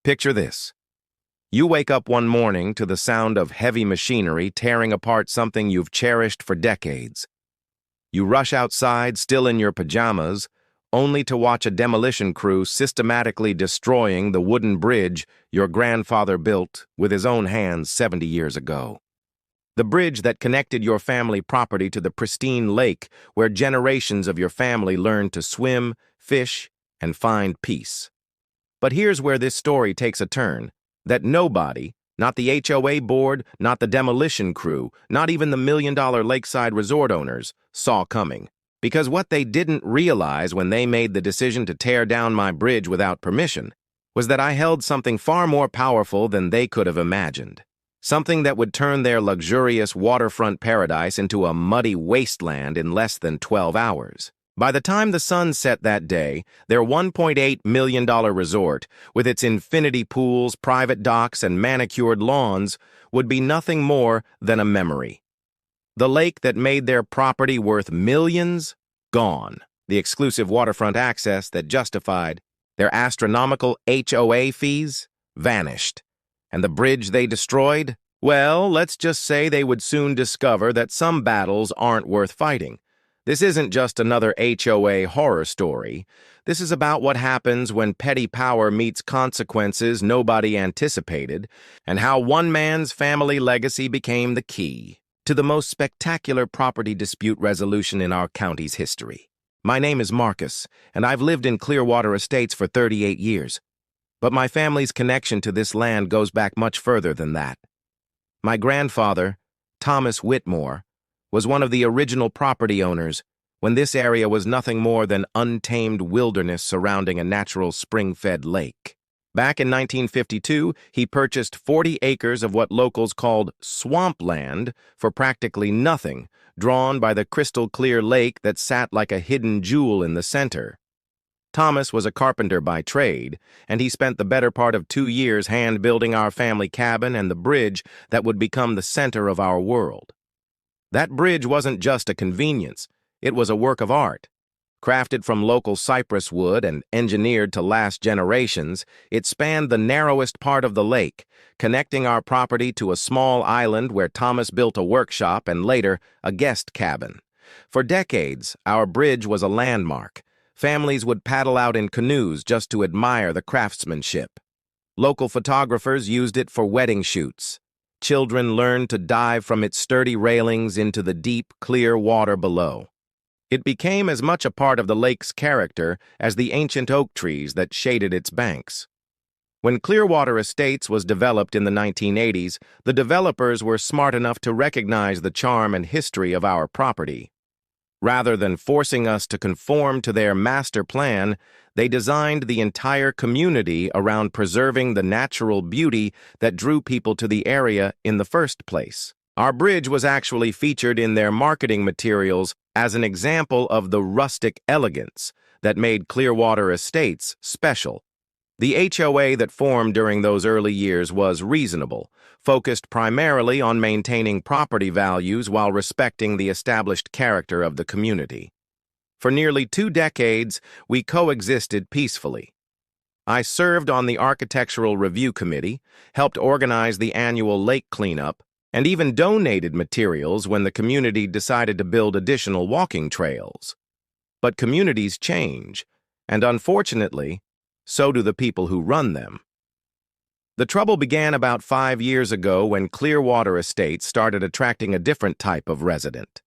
Picture this. You wake up one morning to the sound of heavy machinery tearing apart something you've cherished for decades. You rush outside, still in your pajamas, only to watch a demolition crew systematically destroying the wooden bridge your grandfather built with his own hands 70 years ago. The bridge that connected your family property to the pristine lake where generations of your family learned to swim, fish, and find peace. But here's where this story takes a turn that nobody, not the HOA board, not the demolition crew, not even the million-dollar lakeside resort owners, saw coming. Because what they didn't realize when they made the decision to tear down my bridge without permission was that I held something far more powerful than they could have imagined. Something that would turn their luxurious waterfront paradise into a muddy wasteland in less than 12 hours. By the time the sun set that day, their $1.8 million resort, with its infinity pools, private docks, and manicured lawns, would be nothing more than a memory. The lake that made their property worth millions, gone. The exclusive waterfront access that justified their astronomical HOA fees, vanished. And the bridge they destroyed? Well, let's just say they would soon discover that some battles aren't worth fighting. This isn't just another HOA horror story. This is about what happens when petty power meets consequences nobody anticipated, and how one man's family legacy became the key to the most spectacular property dispute resolution in our county's history. My name is Marcus, and I've lived in Clearwater Estates for 38 years. But my family's connection to this land goes back much further than that. My grandfather, Thomas Whitmore, was one of the original property owners when this area was nothing more than untamed wilderness surrounding a natural spring-fed lake. Back in 1952, he purchased 40 acres of what locals called swampland for practically nothing, drawn by the crystal-clear lake that sat like a hidden jewel in the center. Thomas was a carpenter by trade, and he spent the better part of 2 years hand-building our family cabin and the bridge that would become the center of our world. That bridge wasn't just a convenience, it was a work of art. Crafted from local cypress wood and engineered to last generations, it spanned the narrowest part of the lake, connecting our property to a small island where Thomas built a workshop and later a guest cabin. For decades, our bridge was a landmark. Families would paddle out in canoes just to admire the craftsmanship. Local photographers used it for wedding shoots. Children learned to dive from its sturdy railings into the deep, clear water below. It became as much a part of the lake's character as the ancient oak trees that shaded its banks. When Clearwater Estates was developed in the 1980s, the developers were smart enough to recognize the charm and history of our property. Rather than forcing us to conform to their master plan, they designed the entire community around preserving the natural beauty that drew people to the area in the first place. Our bridge was actually featured in their marketing materials as an example of the rustic elegance that made Clearwater Estates special. The HOA that formed during those early years was reasonable, focused primarily on maintaining property values while respecting the established character of the community. For nearly 2 decades, we coexisted peacefully. I served on the Architectural Review Committee, helped organize the annual lake cleanup, and even donated materials when the community decided to build additional walking trails. But communities change, and unfortunately, so do the people who run them. The trouble began about 5 years ago when Clearwater Estates started attracting a different type of resident.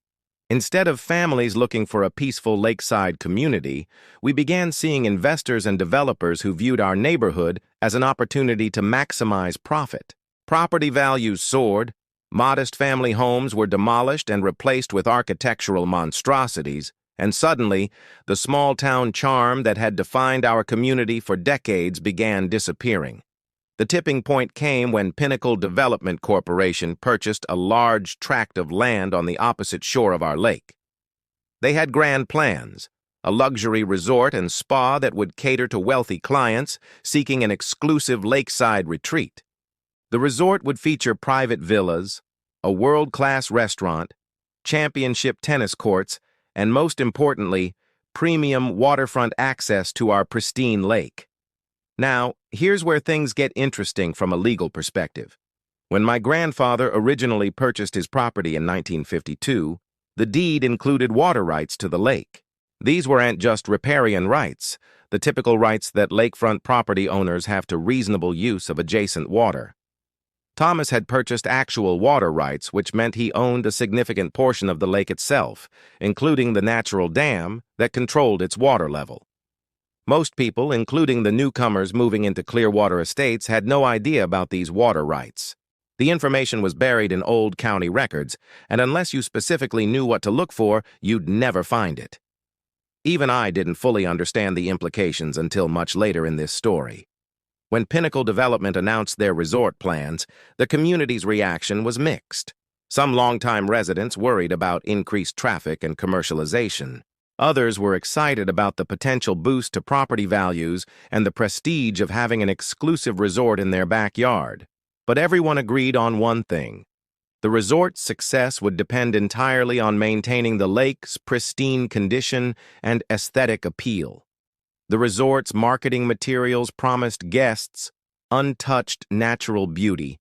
Instead of families looking for a peaceful lakeside community, we began seeing investors and developers who viewed our neighborhood as an opportunity to maximize profit. Property values soared, modest family homes were demolished and replaced with architectural monstrosities, and suddenly, the small-town charm that had defined our community for decades began disappearing. The tipping point came when Pinnacle Development Corporation purchased a large tract of land on the opposite shore of our lake. They had grand plans, a luxury resort and spa that would cater to wealthy clients seeking an exclusive lakeside retreat. The resort would feature private villas, a world-class restaurant, championship tennis courts, and most importantly, premium waterfront access to our pristine lake. Now, here's where things get interesting from a legal perspective. When my grandfather originally purchased his property in 1952, the deed included water rights to the lake. These weren't just riparian rights, the typical rights that lakefront property owners have to reasonable use of adjacent water. Thomas had purchased actual water rights, which meant he owned a significant portion of the lake itself, including the natural dam that controlled its water level. Most people, including the newcomers moving into Clearwater Estates, had no idea about these water rights. The information was buried in old county records, and unless you specifically knew what to look for, you'd never find it. Even I didn't fully understand the implications until much later in this story. When Pinnacle Development announced their resort plans, the community's reaction was mixed. Some longtime residents worried about increased traffic and commercialization. Others were excited about the potential boost to property values and the prestige of having an exclusive resort in their backyard. But everyone agreed on one thing. The resort's success would depend entirely on maintaining the lake's pristine condition and aesthetic appeal. The resort's marketing materials promised guests untouched natural beauty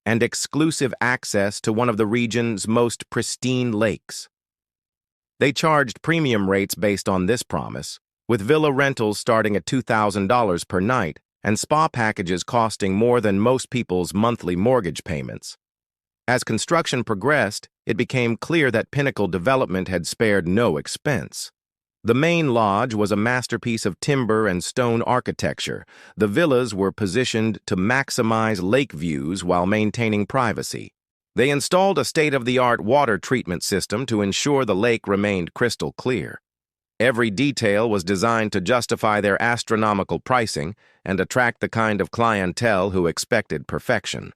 and exclusive access to one of the region's most pristine lakes. They charged premium rates based on this promise, with villa rentals starting at $2,000 per night and spa packages costing more than most people's monthly mortgage payments. As construction progressed, it became clear that Pinnacle Development had spared no expense. The main lodge was a masterpiece of timber and stone architecture. The villas were positioned to maximize lake views while maintaining privacy. They installed a state-of-the-art water treatment system to ensure the lake remained crystal clear. Every detail was designed to justify their astronomical pricing and attract the kind of clientele who expected perfection.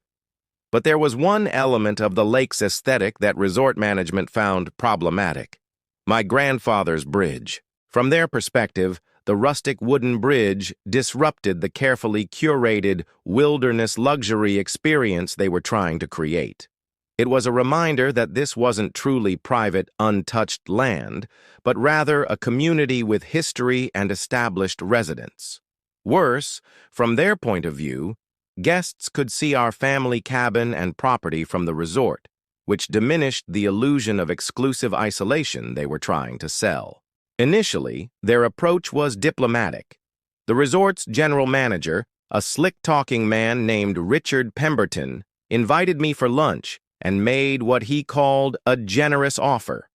But there was one element of the lake's aesthetic that resort management found problematic: my grandfather's bridge. From their perspective, the rustic wooden bridge disrupted the carefully curated wilderness luxury experience they were trying to create. It was a reminder that this wasn't truly private, untouched land, but rather a community with history and established residents. Worse, from their point of view, guests could see our family cabin and property from the resort, which diminished the illusion of exclusive isolation they were trying to sell. Initially, their approach was diplomatic. The resort's general manager, a slick-talking man named Richard Pemberton, invited me for lunch and made what he called a generous offer.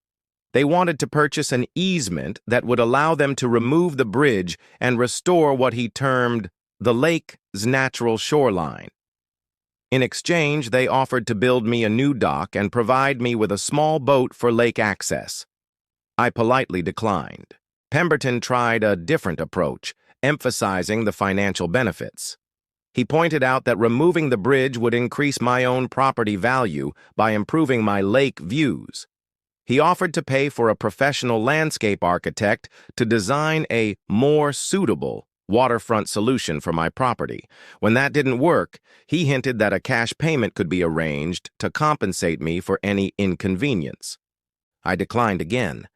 They wanted to purchase an easement that would allow them to remove the bridge and restore what he termed the lake's natural shoreline. In exchange, they offered to build me a new dock and provide me with a small boat for lake access. I politely declined. Pemberton tried a different approach, emphasizing the financial benefits. He pointed out that removing the bridge would increase my own property value by improving my lake views. He offered to pay for a professional landscape architect to design a more suitable waterfront solution for my property. When that didn't work, he hinted that a cash payment could be arranged to compensate me for any inconvenience. I declined again,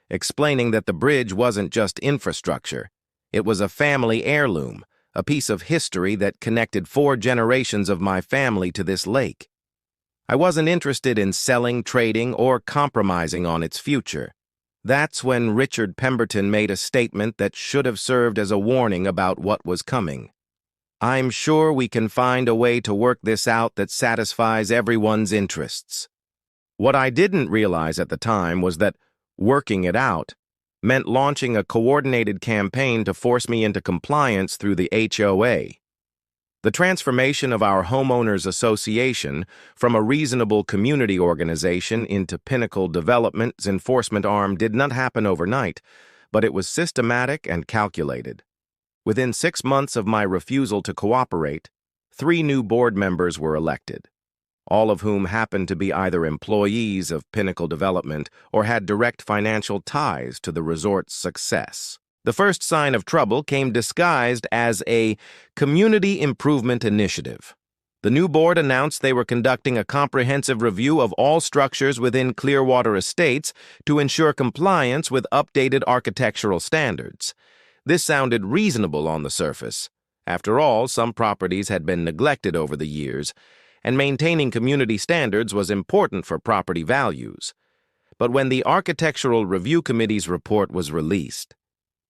explaining that the bridge wasn't just infrastructure. It was a family heirloom, a piece of history that connected 4 generations of my family to this lake. I wasn't interested in selling, trading, or compromising on its future. That's when Richard Pemberton made a statement that should have served as a warning about what was coming. "I'm sure we can find a way to work this out that satisfies everyone's interests." What I didn't realize at the time was that working it out meant launching a coordinated campaign to force me into compliance through the HOA. The transformation of our homeowners association from a reasonable community organization into Pinnacle Development's enforcement arm did not happen overnight, but it was systematic and calculated. Within 6 months of my refusal to cooperate, 3 new board members were elected, all of whom happened to be either employees of Pinnacle Development or had direct financial ties to the resort's success. The first sign of trouble came disguised as a community improvement initiative. The new board announced they were conducting a comprehensive review of all structures within Clearwater Estates to ensure compliance with updated architectural standards. This sounded reasonable on the surface, After all, some properties had been neglected over the years, and maintaining community standards was important for property values. But when the Architectural Review Committee's report was released,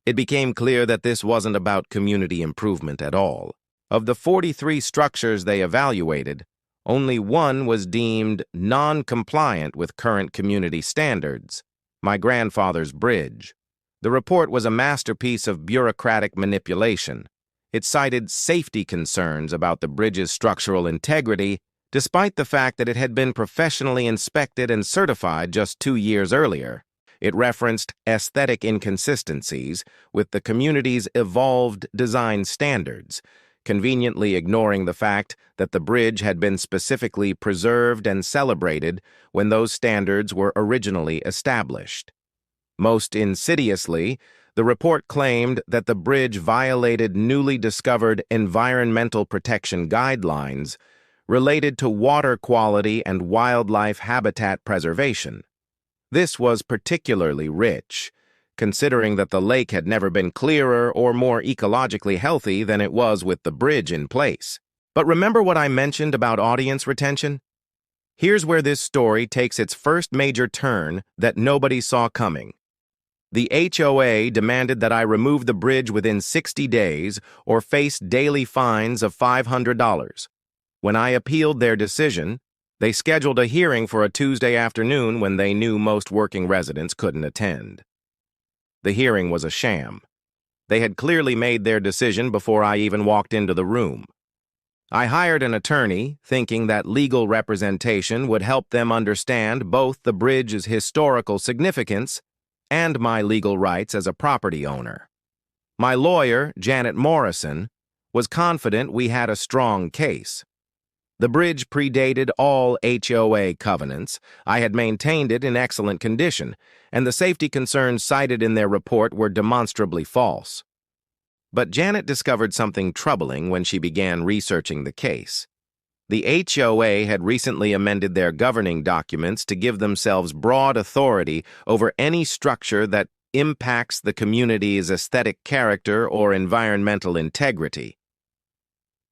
it became clear that this wasn't about community improvement at all. Of the 43 structures they evaluated, only one was deemed non-compliant with current community standards: my grandfather's bridge. The report was a masterpiece of bureaucratic manipulation. It cited safety concerns about the bridge's structural integrity, despite the fact that it had been professionally inspected and certified just 2 years earlier. It referenced aesthetic inconsistencies with the community's evolved design standards, conveniently ignoring the fact that the bridge had been specifically preserved and celebrated when those standards were originally established. Most insidiously, the report claimed that the bridge violated newly discovered environmental protection guidelines related to water quality and wildlife habitat preservation. This was particularly rich, considering that the lake had never been clearer or more ecologically healthy than it was with the bridge in place. But remember what I mentioned about audience retention? Here's where this story takes its first major turn that nobody saw coming. The HOA demanded that I remove the bridge within 60 days or face daily fines of $500. When I appealed their decision, they scheduled a hearing for a Tuesday afternoon when they knew most working residents couldn't attend. The hearing was a sham. They had clearly made their decision before I even walked into the room. I hired an attorney, thinking that legal representation would help them understand both the bridge's historical significance and my legal rights as a property owner. My lawyer, Janet Morrison, was confident we had a strong case. The bridge predated all HOA covenants. I had maintained it in excellent condition, and the safety concerns cited in their report were demonstrably false. But Janet discovered something troubling when she began researching the case. The HOA had recently amended their governing documents to give themselves broad authority over any structure that impacts the community's aesthetic character or environmental integrity.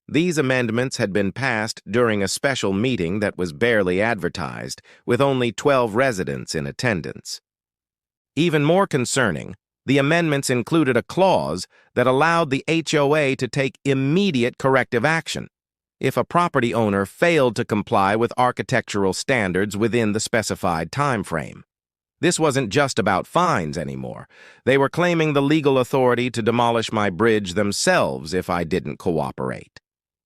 These amendments had been passed during a special meeting that was barely advertised, with only 12 residents in attendance. Even more concerning, the amendments included a clause that allowed the HOA to take immediate corrective action if a property owner failed to comply with architectural standards within the specified time frame. This wasn't just about fines anymore. They were claiming the legal authority to demolish my bridge themselves if I didn't cooperate.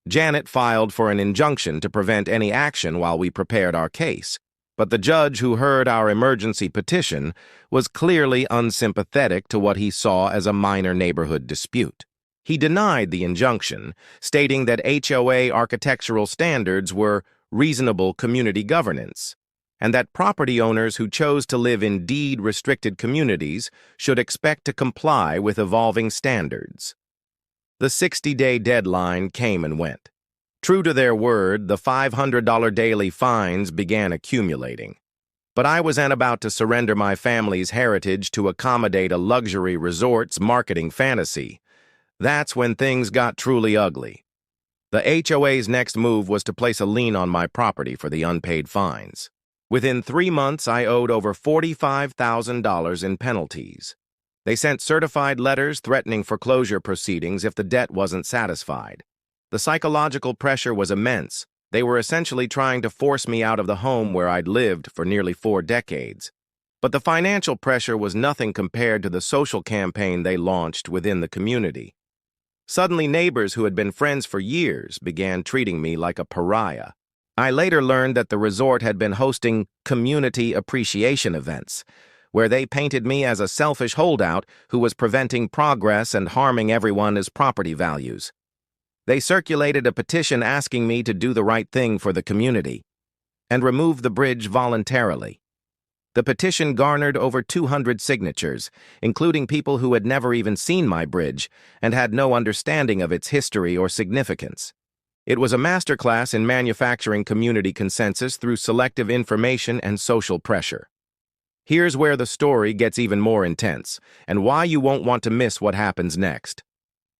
Janet filed for an injunction to prevent any action while we prepared our case, but the judge who heard our emergency petition was clearly unsympathetic to what he saw as a minor neighborhood dispute. He denied the injunction, stating that HOA architectural standards were reasonable community governance, and that property owners who chose to live in deed-restricted communities should expect to comply with evolving standards. The 60-day deadline came and went. True to their word, the $500 daily fines began accumulating. But I was about to surrender my family's heritage to accommodate a luxury resort's marketing fantasy. That's when things got truly ugly. The HOA's next move was to place a lien on my property for the unpaid fines. Within 3 months, I owed over $45,000 in penalties. They sent certified letters threatening foreclosure proceedings if the debt wasn't satisfied. The psychological pressure was immense. They were essentially trying to force me out of the home where I'd lived for nearly 4 decades. But the financial pressure was nothing compared to the social campaign they launched within the community. Suddenly, neighbors who had been friends for years began treating me like a pariah. I later learned that the resort had been hosting community appreciation events, where they painted me as a selfish holdout who was preventing progress and harming everyone's property values. They circulated a petition asking me to do the right thing for the community and remove the bridge voluntarily. The petition garnered over 200 signatures, including people who had never even seen my bridge and had no understanding of its history or significance. It was a masterclass in manufacturing community consensus through selective information and social pressure. Here's where the story gets even more intense, and why you won't want to miss what happens next.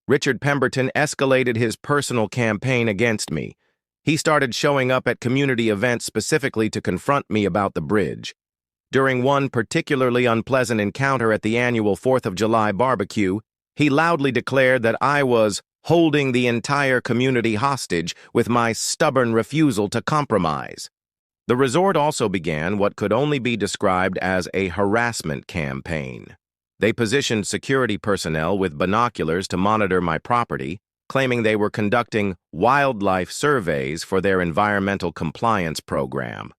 Richard Pemberton escalated his personal campaign against me. He started showing up at community events specifically to confront me about the bridge. During one particularly unpleasant encounter at the annual 4th of July barbecue, he loudly declared that I was holding the entire community hostage with my stubborn refusal to compromise. The resort also began what could only be described as a harassment campaign. They positioned security personnel with binoculars to monitor my property, claiming they were conducting wildlife surveys for their environmental compliance program.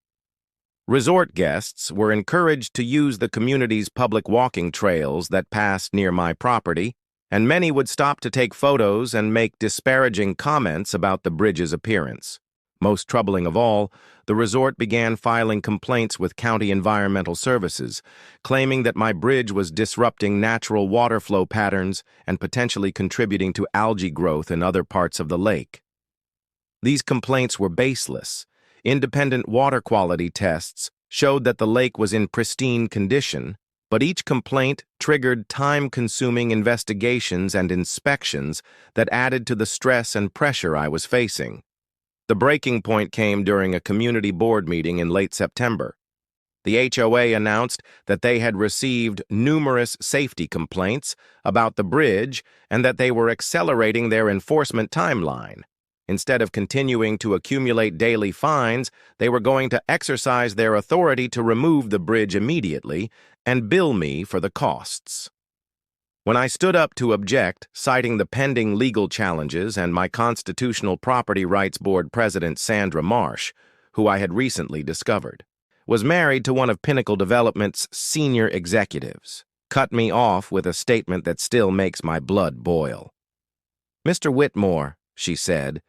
Resort guests were encouraged to use the community's public walking trails that passed near my property, and many would stop to take photos and make disparaging comments about the bridge's appearance. Most troubling of all, the resort began filing complaints with County Environmental Services, claiming that my bridge was disrupting natural water flow patterns and potentially contributing to algae growth in other parts of the lake. These complaints were baseless. Independent water quality tests showed that the lake was in pristine condition, but each complaint triggered time-consuming investigations and inspections that added to the stress and pressure I was facing. The breaking point came during a community board meeting in late September. The HOA announced that they had received numerous safety complaints about the bridge and that they were accelerating their enforcement timeline. Instead of continuing to accumulate daily fines, they were going to exercise their authority to remove the bridge immediately and bill me for the costs. When I stood up to object, citing the pending legal challenges and my Constitutional Property Rights Board President Sandra Marsh, who I had recently discovered, was married to one of Pinnacle Development's senior executives, cut me off with a statement that still makes my blood boil. "Mr. Whitmore," she said,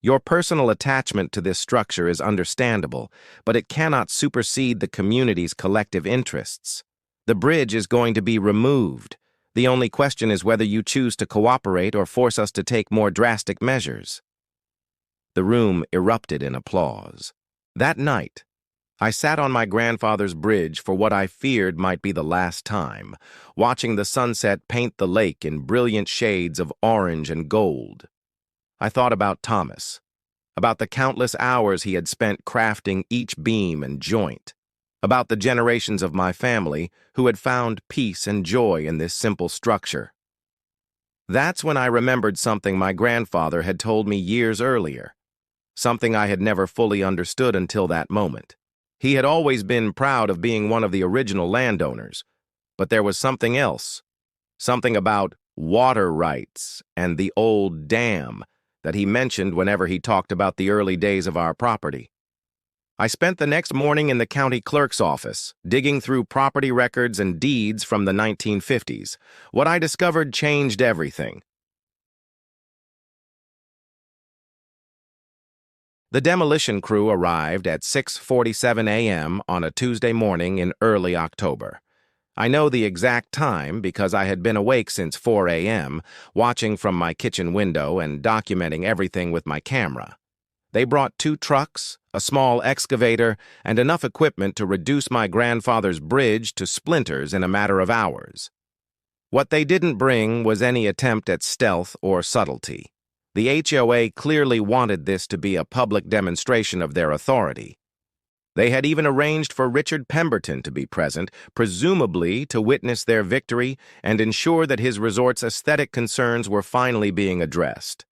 "your personal attachment to this structure is understandable, but it cannot supersede the community's collective interests. The bridge is going to be removed. The only question is whether you choose to cooperate or force us to take more drastic measures." The room erupted in applause. That night, I sat on my grandfather's bridge for what I feared might be the last time, watching the sunset paint the lake in brilliant shades of orange and gold. I thought about Thomas, about the countless hours he had spent crafting each beam and joint, about the generations of my family who had found peace and joy in this simple structure. That's when I remembered something my grandfather had told me years earlier, something I had never fully understood until that moment. He had always been proud of being one of the original landowners, but there was something else, something about water rights and the old dam that he mentioned whenever he talked about the early days of our property. I spent the next morning in the county clerk's office, digging through property records and deeds from the 1950s. What I discovered changed everything. The demolition crew arrived at 6:47 a.m. on a Tuesday morning in early October. I know the exact time because I had been awake since 4 a.m., watching from my kitchen window and documenting everything with my camera. They brought 2 trucks, a small excavator, and enough equipment to reduce my grandfather's bridge to splinters in a matter of hours. What they didn't bring was any attempt at stealth or subtlety. The HOA clearly wanted this to be a public demonstration of their authority. They had even arranged for Richard Pemberton to be present, presumably to witness their victory and ensure that his resort's aesthetic concerns were finally being addressed.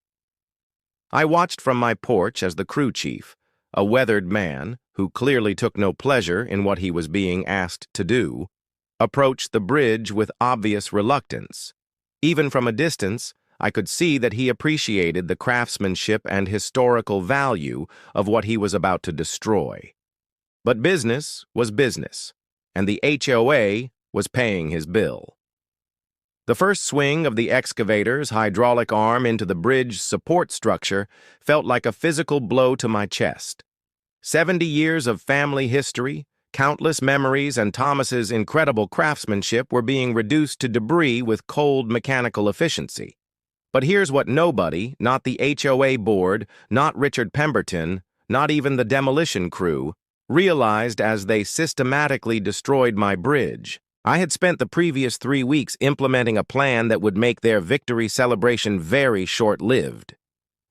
I watched from my porch as the crew chief, a weathered man who clearly took no pleasure in what he was being asked to do, approached the bridge with obvious reluctance. Even from a distance, I could see that he appreciated the craftsmanship and historical value of what he was about to destroy. But business was business, and the HOA was paying his bill. The first swing of the excavator's hydraulic arm into the bridge's support structure felt like a physical blow to my chest. 70 years of family history, countless memories, and Thomas's incredible craftsmanship were being reduced to debris with cold mechanical efficiency. But here's what nobody, not the HOA board, not Richard Pemberton, not even the demolition crew, realized as they systematically destroyed my bridge. I had spent the previous 3 weeks implementing a plan that would make their victory celebration very short-lived.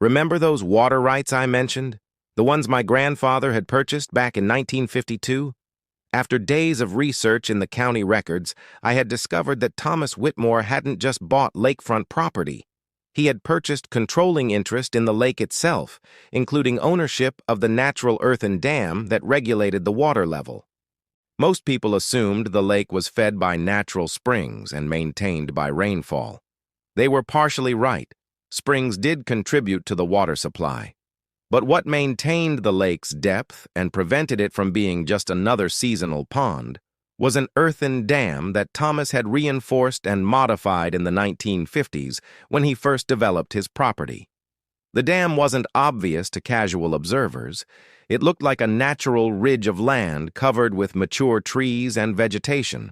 Remember those water rights I mentioned? The ones my grandfather had purchased back in 1952? After days of research in the county records, I had discovered that Thomas Whitmore hadn't just bought lakefront property. He had purchased controlling interest in the lake itself, including ownership of the natural earthen dam that regulated the water level. Most people assumed the lake was fed by natural springs and maintained by rainfall. They were partially right. Springs did contribute to the water supply. But what maintained the lake's depth and prevented it from being just another seasonal pond was an earthen dam that Thomas had reinforced and modified in the 1950s when he first developed his property. The dam wasn't obvious to casual observers. It looked like a natural ridge of land covered with mature trees and vegetation.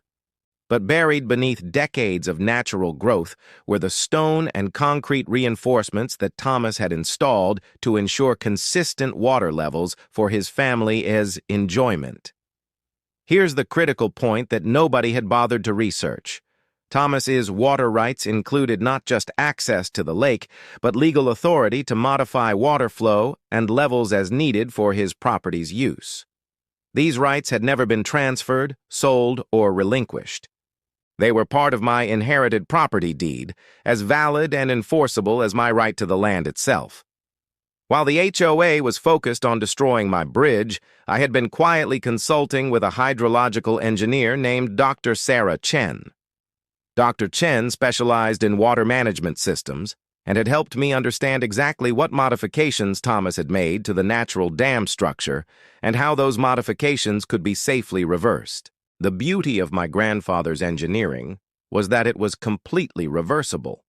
But buried beneath decades of natural growth were the stone and concrete reinforcements that Thomas had installed to ensure consistent water levels for his family's enjoyment. Here's the critical point that nobody had bothered to research. Thomas's water rights included not just access to the lake, but legal authority to modify water flow and levels as needed for his property's use. These rights had never been transferred, sold, or relinquished. They were part of my inherited property deed, as valid and enforceable as my right to the land itself. While the HOA was focused on destroying my bridge, I had been quietly consulting with a hydrological engineer named Dr. Sarah Chen. Dr. Chen specialized in water management systems and had helped me understand exactly what modifications Thomas had made to the natural dam structure and how those modifications could be safely reversed. The beauty of my grandfather's engineering was that it was completely reversible.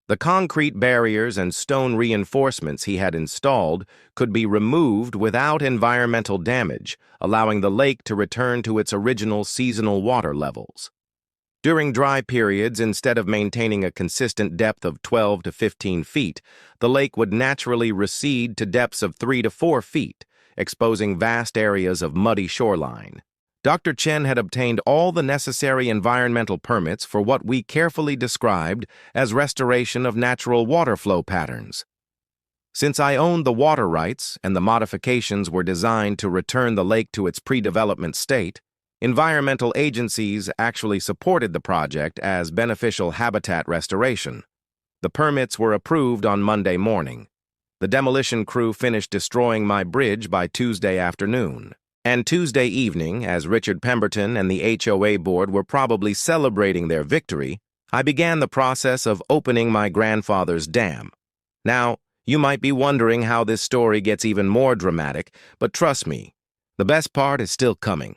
The concrete barriers and stone reinforcements he had installed could be removed without environmental damage, allowing the lake to return to its original seasonal water levels. During dry periods, instead of maintaining a consistent depth of 12 to 15 feet, the lake would naturally recede to depths of 3 to 4 feet, exposing vast areas of muddy shoreline. Dr. Chen had obtained all the necessary environmental permits for what we carefully described as restoration of natural water flow patterns. Since I owned the water rights and the modifications were designed to return the lake to its pre-development state, environmental agencies actually supported the project as beneficial habitat restoration. The permits were approved on Monday morning. The demolition crew finished destroying my bridge by Tuesday afternoon. And Tuesday evening, as Richard Pemberton and the HOA board were probably celebrating their victory, I began the process of opening my grandfather's dam. Now, you might be wondering how this story gets even more dramatic, but trust me, the best part is still coming.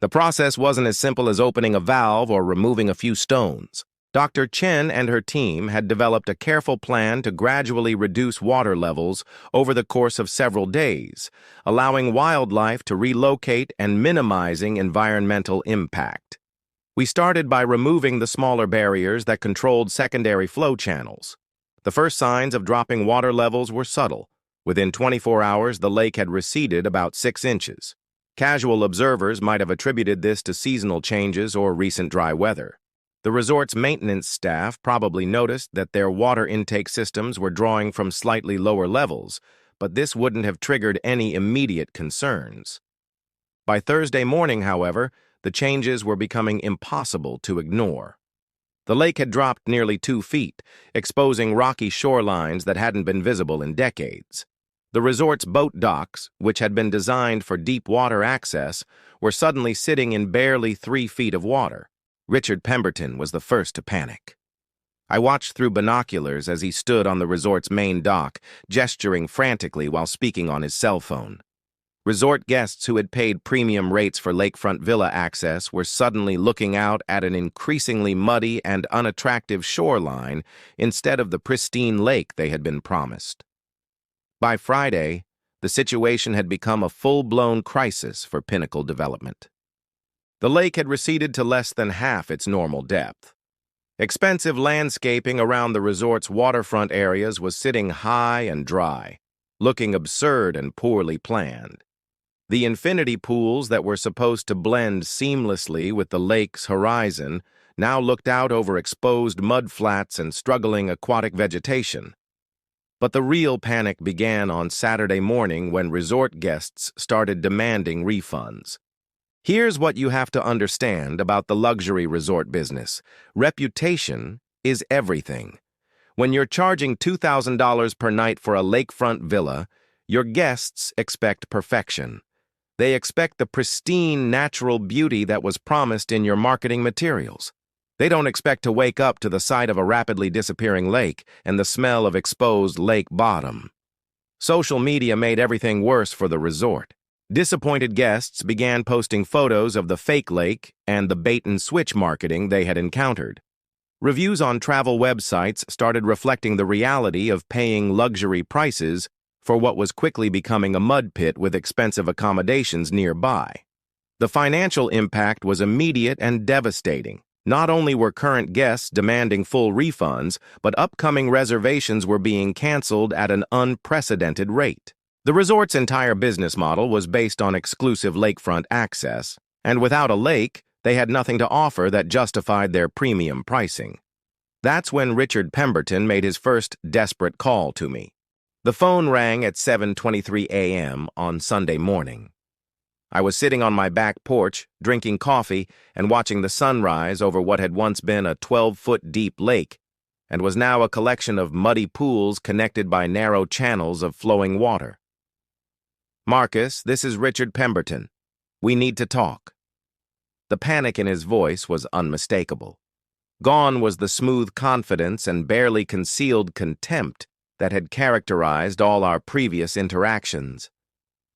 The process wasn't as simple as opening a valve or removing a few stones. Dr. Chen and her team had developed a careful plan to gradually reduce water levels over the course of several days, allowing wildlife to relocate and minimizing environmental impact. We started by removing the smaller barriers that controlled secondary flow channels. The first signs of dropping water levels were subtle. Within 24 hours, the lake had receded about 6 inches. Casual observers might have attributed this to seasonal changes or recent dry weather. The resort's maintenance staff probably noticed that their water intake systems were drawing from slightly lower levels, but this wouldn't have triggered any immediate concerns. By Thursday morning, however, the changes were becoming impossible to ignore. The lake had dropped nearly 2 feet, exposing rocky shorelines that hadn't been visible in decades. The resort's boat docks, which had been designed for deep water access, were suddenly sitting in barely 3 feet of water. Richard Pemberton was the first to panic. I watched through binoculars as he stood on the resort's main dock, gesturing frantically while speaking on his cell phone. Resort guests who had paid premium rates for lakefront villa access were suddenly looking out at an increasingly muddy and unattractive shoreline instead of the pristine lake they had been promised. By Friday, the situation had become a full-blown crisis for Pinnacle Development. The lake had receded to less than half its normal depth. Expensive landscaping around the resort's waterfront areas was sitting high and dry, looking absurd and poorly planned. The infinity pools that were supposed to blend seamlessly with the lake's horizon now looked out over exposed mud flats and struggling aquatic vegetation. But the real panic began on Saturday morning when resort guests started demanding refunds. Here's what you have to understand about the luxury resort business. Reputation is everything. When you're charging $2,000 per night for a lakefront villa, your guests expect perfection. They expect the pristine natural beauty that was promised in your marketing materials. They don't expect to wake up to the sight of a rapidly disappearing lake and the smell of exposed lake bottom. Social media made everything worse for the resort. Disappointed guests began posting photos of the fake lake and the bait-and-switch marketing they had encountered. Reviews on travel websites started reflecting the reality of paying luxury prices for what was quickly becoming a mud pit with expensive accommodations nearby. The financial impact was immediate and devastating. Not only were current guests demanding full refunds, but upcoming reservations were being canceled at an unprecedented rate. The resort's entire business model was based on exclusive lakefront access, and without a lake, they had nothing to offer that justified their premium pricing. That's when Richard Pemberton made his first desperate call to me. The phone rang at 7:23 a.m. on Sunday morning. I was sitting on my back porch, drinking coffee and watching the sunrise over what had once been a 12-foot deep lake and was now a collection of muddy pools connected by narrow channels of flowing water. "Marcus, this is Richard Pemberton. We need to talk." The panic in his voice was unmistakable. Gone was the smooth confidence and barely concealed contempt that had characterized all our previous interactions.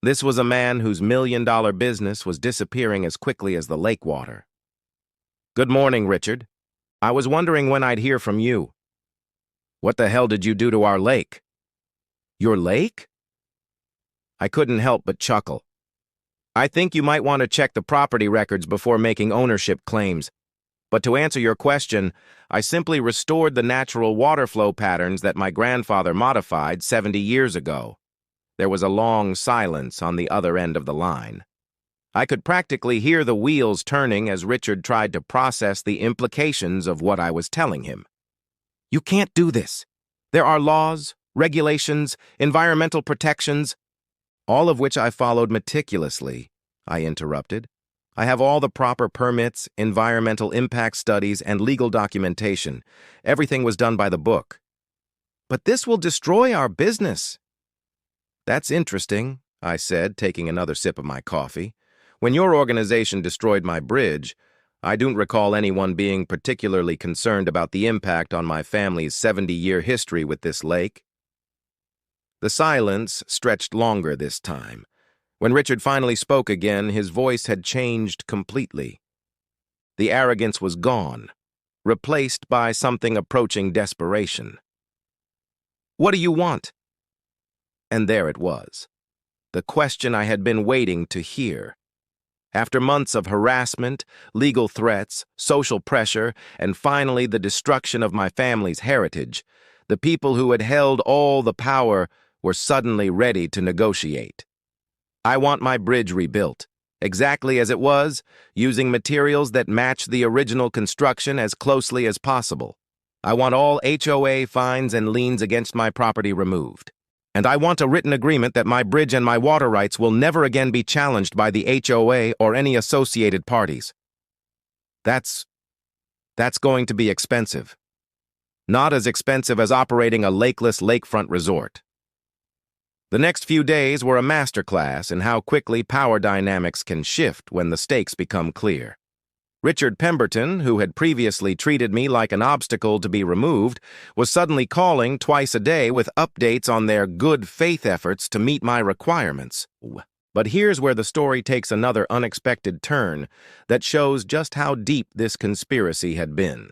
This was a man whose million-dollar business was disappearing as quickly as the lake water. "Good morning, Richard. I was wondering when I'd hear from you." "What the hell did you do to our lake?" "Your lake?" I couldn't help but chuckle. "I think you might want to check the property records before making ownership claims. But to answer your question, I simply restored the natural water flow patterns that my grandfather modified 70 years ago." There was a long silence on the other end of the line. I could practically hear the wheels turning as Richard tried to process the implications of what I was telling him. "You can't do this. There are laws, regulations, environmental protections." "All of which I followed meticulously," I interrupted. "I have all the proper permits, environmental impact studies, and legal documentation. Everything was done by the book." "But this will destroy our business." "That's interesting," I said, taking another sip of my coffee. "When your organization destroyed my bridge, I don't recall anyone being particularly concerned about the impact on my family's 70-year history with this lake." The silence stretched longer this time. When Richard finally spoke again, his voice had changed completely. The arrogance was gone, replaced by something approaching desperation. "What do you want?" And there it was, the question I had been waiting to hear. After months of harassment, legal threats, social pressure, and finally the destruction of my family's heritage, the people who had held all the power were suddenly ready to negotiate. "I want my bridge rebuilt, exactly as it was, using materials that match the original construction as closely as possible. I want all HOA fines and liens against my property removed. And I want a written agreement that my bridge and my water rights will never again be challenged by the HOA or any associated parties." That's going to be expensive. Not as expensive as operating a lakeless lakefront resort. The next few days were a masterclass in how quickly power dynamics can shift when the stakes become clear. Richard Pemberton, who had previously treated me like an obstacle to be removed, was suddenly calling twice a day with updates on their good faith efforts to meet my requirements. But here's where the story takes another unexpected turn that shows just how deep this conspiracy had been.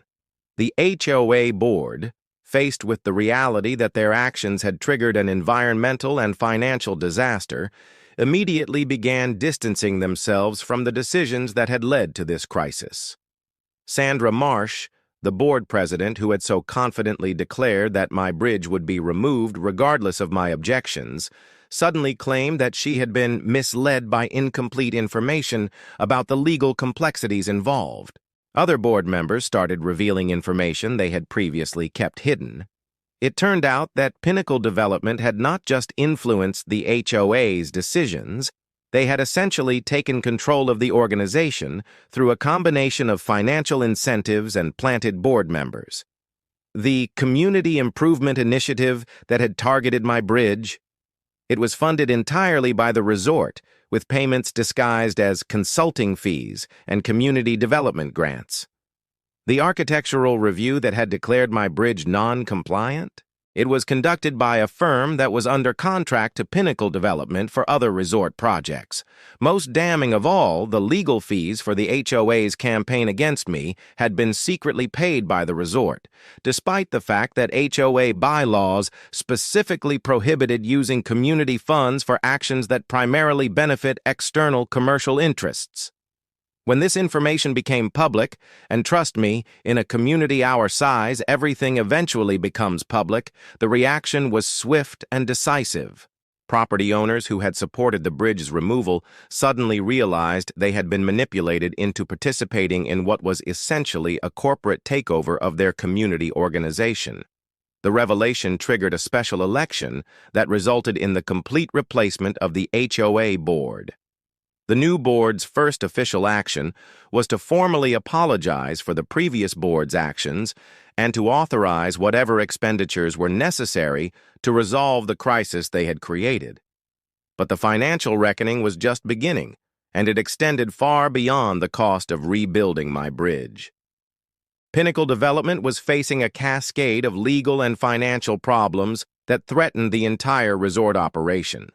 The HOA board, faced with the reality that their actions had triggered an environmental and financial disaster, immediately began distancing themselves from the decisions that had led to this crisis. Sandra Marsh, the board president who had so confidently declared that my bridge would be removed regardless of my objections, suddenly claimed that she had been misled by incomplete information about the legal complexities involved. Other board members started revealing information they had previously kept hidden. It turned out that Pinnacle Development had not just influenced the HOA's decisions, they had essentially taken control of the organization through a combination of financial incentives and planted board members. The Community Improvement Initiative that had targeted my bridge, it was funded entirely by the resort, with payments disguised as consulting fees and community development grants. The architectural review that had declared my bridge non-compliant, it was conducted by a firm that was under contract to Pinnacle Development for other resort projects. Most damning of all, the legal fees for the HOA's campaign against me had been secretly paid by the resort, despite the fact that HOA bylaws specifically prohibited using community funds for actions that primarily benefit external commercial interests. When this information became public, and trust me, in a community our size, everything eventually becomes public, the reaction was swift and decisive. Property owners who had supported the bridge's removal suddenly realized they had been manipulated into participating in what was essentially a corporate takeover of their community organization. The revelation triggered a special election that resulted in the complete replacement of the HOA board. The new board's first official action was to formally apologize for the previous board's actions and to authorize whatever expenditures were necessary to resolve the crisis they had created. But the financial reckoning was just beginning, and it extended far beyond the cost of rebuilding my bridge. Pinnacle Development was facing a cascade of legal and financial problems that threatened the entire resort operation.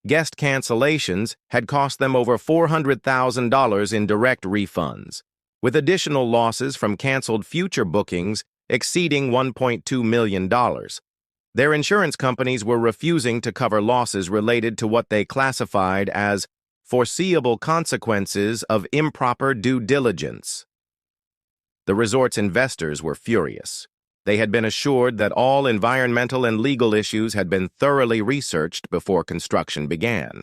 Guest cancellations had cost them over $400,000 in direct refunds, with additional losses from canceled future bookings exceeding $1.2 million. Their insurance companies were refusing to cover losses related to what they classified as foreseeable consequences of improper due diligence. The resort's investors were furious. They had been assured that all environmental and legal issues had been thoroughly researched before construction began.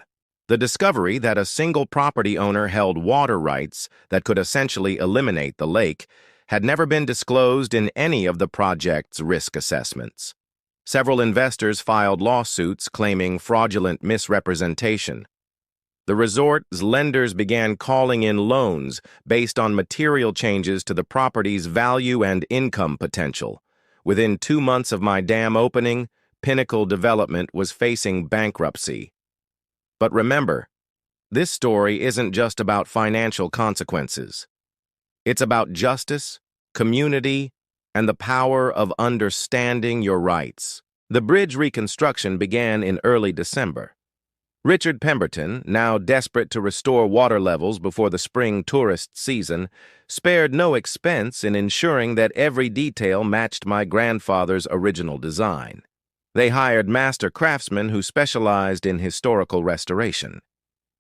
The discovery that a single property owner held water rights that could essentially eliminate the lake had never been disclosed in any of the project's risk assessments. Several investors filed lawsuits claiming fraudulent misrepresentation. The resort's lenders began calling in loans based on material changes to the property's value and income potential. Within 2 months of my dam opening, Pinnacle Development was facing bankruptcy. But remember, this story isn't just about financial consequences. It's about justice, community, and the power of understanding your rights. The bridge reconstruction began in early December. Richard Pemberton, now desperate to restore water levels before the spring tourist season, spared no expense in ensuring that every detail matched my grandfather's original design. They hired master craftsmen who specialized in historical restoration.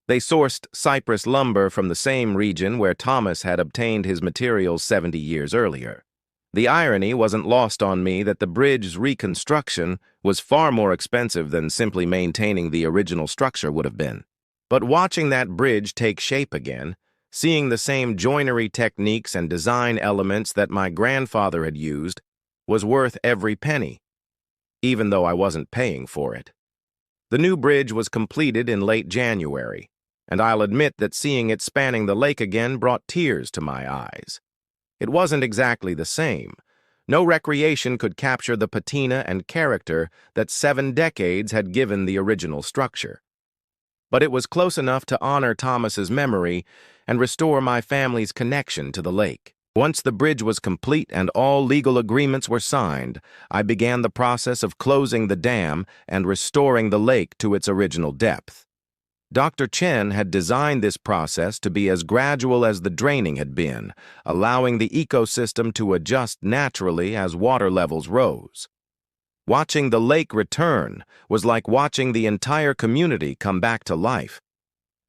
They sourced cypress lumber from the same region where Thomas had obtained his materials 70 years earlier. The irony wasn't lost on me that the bridge's reconstruction was far more expensive than simply maintaining the original structure would have been. But watching that bridge take shape again, seeing the same joinery techniques and design elements that my grandfather had used, was worth every penny, even though I wasn't paying for it. The new bridge was completed in late January, and I'll admit that seeing it spanning the lake again brought tears to my eyes. It wasn't exactly the same. No recreation could capture the patina and character that 7 decades had given the original structure. But it was close enough to honor Thomas's memory and restore my family's connection to the lake. Once the bridge was complete and all legal agreements were signed, I began the process of closing the dam and restoring the lake to its original depth. Dr. Chen had designed this process to be as gradual as the draining had been, allowing the ecosystem to adjust naturally as water levels rose. Watching the lake return was like watching the entire community come back to life.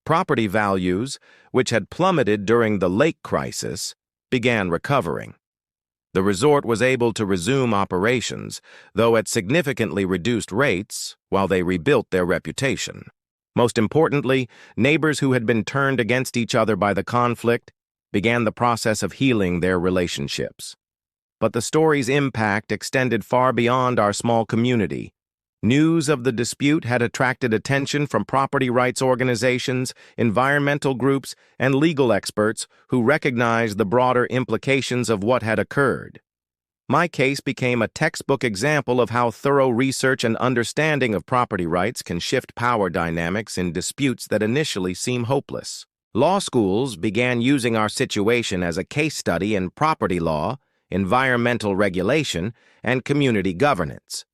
Property values, which had plummeted during the lake crisis, began recovering. The resort was able to resume operations, though at significantly reduced rates, while they rebuilt their reputation. Most importantly, neighbors who had been turned against each other by the conflict began the process of healing their relationships. But the story's impact extended far beyond our small community. News of the dispute had attracted attention from property rights organizations, environmental groups, and legal experts who recognized the broader implications of what had occurred. My case became a textbook example of how thorough research and understanding of property rights can shift power dynamics in disputes that initially seem hopeless. Law schools began using our situation as a case study in property law, environmental regulation, and community governance.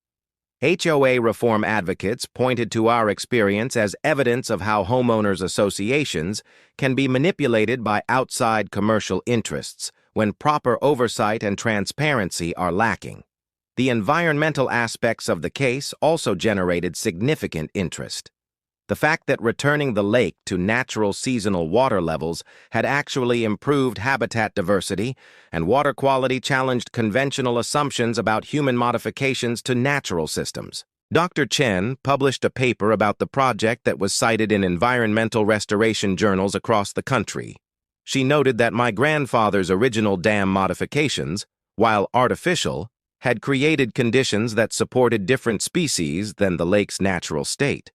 HOA reform advocates pointed to our experience as evidence of how homeowners associations can be manipulated by outside commercial interests when proper oversight and transparency are lacking. The environmental aspects of the case also generated significant interest. The fact that returning the lake to natural seasonal water levels had actually improved habitat diversity, and water quality challenged conventional assumptions about human modifications to natural systems. Dr. Chen published a paper about the project that was cited in environmental restoration journals across the country. She noted that my grandfather's original dam modifications, while artificial, had created conditions that supported different species than the lake's natural state.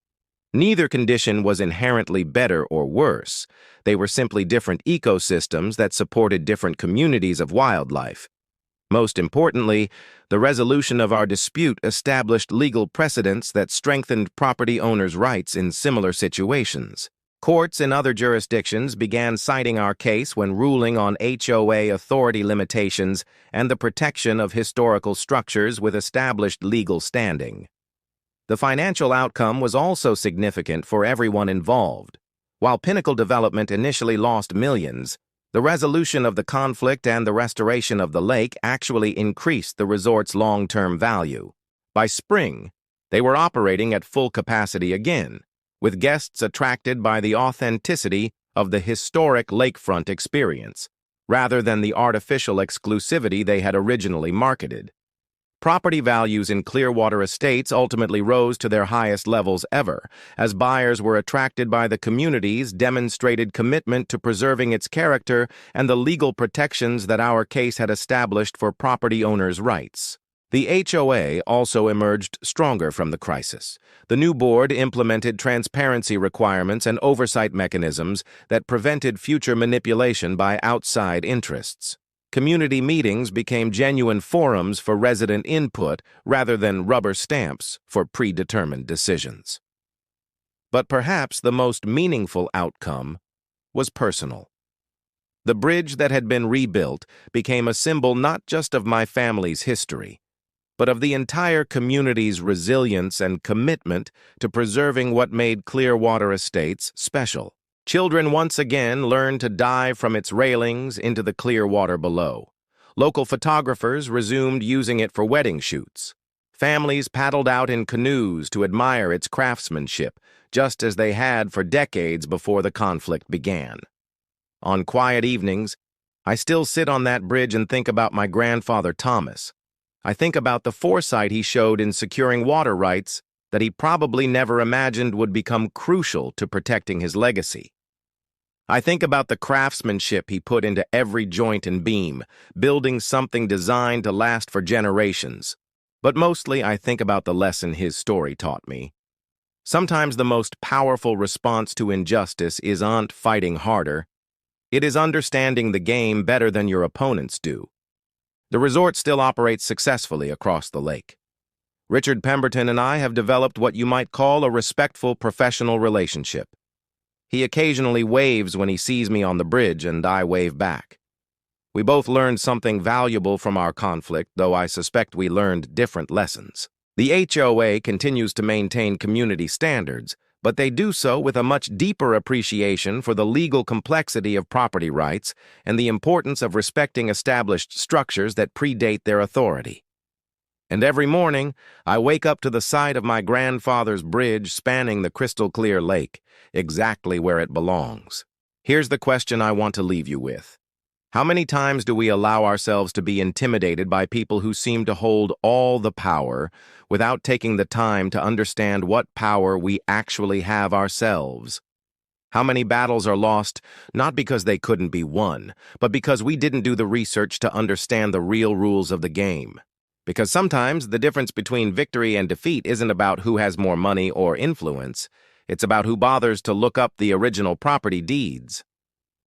Neither condition was inherently better or worse. They were simply different ecosystems that supported different communities of wildlife. Most importantly, the resolution of our dispute established legal precedents that strengthened property owners' rights in similar situations. Courts in other jurisdictions began citing our case when ruling on HOA authority limitations and the protection of historical structures with established legal standing. The financial outcome was also significant for everyone involved. While Pinnacle Development initially lost millions, the resolution of the conflict and the restoration of the lake actually increased the resort's long-term value. By spring, they were operating at full capacity again, with guests attracted by the authenticity of the historic lakefront experience, rather than the artificial exclusivity they had originally marketed. Property values in Clearwater Estates ultimately rose to their highest levels ever, as buyers were attracted by the community's demonstrated commitment to preserving its character and the legal protections that our case had established for property owners' rights. The HOA also emerged stronger from the crisis. The new board implemented transparency requirements and oversight mechanisms that prevented future manipulation by outside interests. Community meetings became genuine forums for resident input rather than rubber stamps for predetermined decisions. But perhaps the most meaningful outcome was personal. The bridge that had been rebuilt became a symbol not just of my family's history, but of the entire community's resilience and commitment to preserving what made Clearwater Estates special. Children once again learned to dive from its railings into the clear water below. Local photographers resumed using it for wedding shoots. Families paddled out in canoes to admire its craftsmanship, just as they had for decades before the conflict began. On quiet evenings, I still sit on that bridge and think about my grandfather Thomas. I think about the foresight he showed in securing water rights that he probably never imagined would become crucial to protecting his legacy. I think about the craftsmanship he put into every joint and beam, building something designed to last for generations. But mostly I think about the lesson his story taught me. Sometimes the most powerful response to injustice isn't fighting harder. It is understanding the game better than your opponents do. The resort still operates successfully across the lake. Richard Pemberton and I have developed what you might call a respectful professional relationship. He occasionally waves when he sees me on the bridge, and I wave back. We both learned something valuable from our conflict, though I suspect we learned different lessons. The HOA continues to maintain community standards, but they do so with a much deeper appreciation for the legal complexity of property rights and the importance of respecting established structures that predate their authority. And every morning, I wake up to the sight of my grandfather's bridge spanning the crystal-clear lake, exactly where it belongs. Here's the question I want to leave you with. How many times do we allow ourselves to be intimidated by people who seem to hold all the power without taking the time to understand what power we actually have ourselves? How many battles are lost not because they couldn't be won, but because we didn't do the research to understand the real rules of the game? Because sometimes the difference between victory and defeat isn't about who has more money or influence. It's about who bothers to look up the original property deeds.